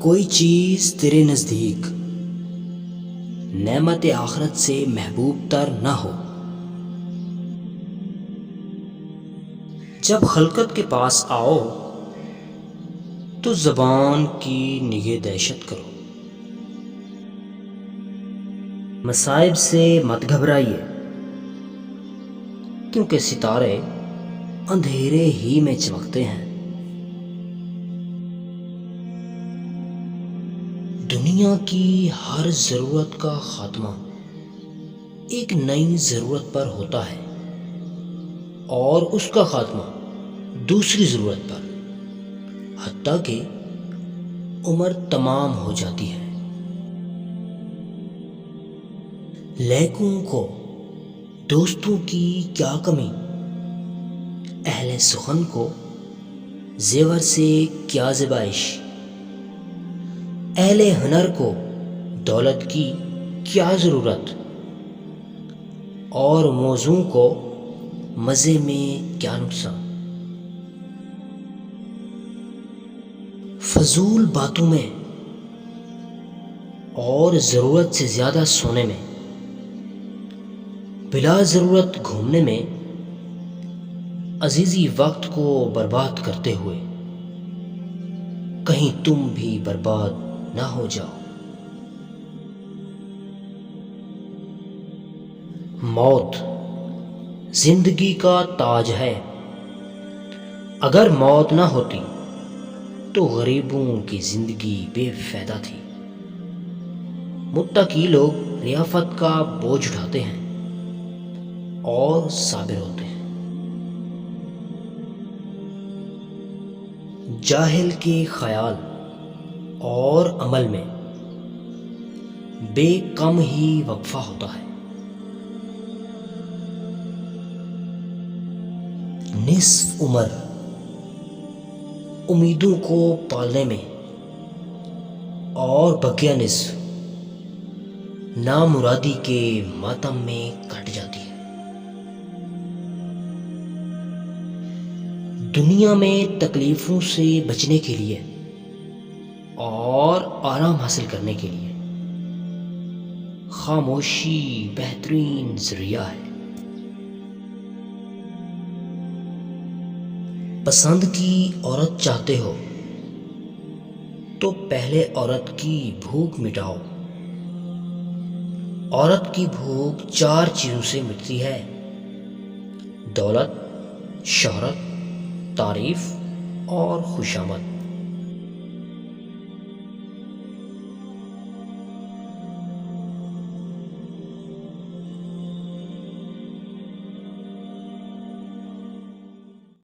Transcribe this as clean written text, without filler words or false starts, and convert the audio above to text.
کوئی چیز تیرے نزدیک نعمت آخرت سے محبوب تر نہ ہو۔ جب خلقت کے پاس آؤ تو زبان کی نگہداشت کرو۔ مصائب سے مت گھبرائیے، کیونکہ ستارے اندھیرے ہی میں چمکتے ہیں۔ دنیا کی ہر ضرورت کا خاتمہ ایک نئی ضرورت پر ہوتا ہے، اور اس کا خاتمہ دوسری ضرورت پر، حتیٰ کہ عمر تمام ہو جاتی ہے۔ لیکوں کو دوستوں کی کیا کمی، اہل سخن کو زیور سے کیا زیبائش، اہل ہنر کو دولت کی کیا ضرورت، اور موزوں کو مزے میں کیا نقصان۔ فضول باتوں میں اور ضرورت سے زیادہ سونے میں، بلا ضرورت گھومنے میں، عزیزی وقت کو برباد کرتے ہوئے کہیں تم بھی برباد نہ ہو جاؤ۔ موت زندگی کا تاج ہے، اگر موت نہ ہوتی تو غریبوں کی زندگی بے فائدہ تھی۔ متقی لوگ ریافت کا بوجھ اٹھاتے ہیں اور صابر ہوتے ہیں۔ جاہل کے خیال اور عمل میں بے کم ہی وقفہ ہوتا ہے۔ نصف عمر امیدوں کو پالنے میں اور بقیہ نصف نامرادی کے ماتم میں کٹ جاتی ہے۔ دنیا میں تکلیفوں سے بچنے کے لیے اور آرام حاصل کرنے کے لیے خاموشی بہترین ذریعہ ہے۔ پسند کی عورت چاہتے ہو تو پہلے عورت کی بھوک مٹاؤ۔ عورت کی بھوک 4 چیزوں سے مٹتی ہے: دولت، شہرت، تعریف اور خوشامد۔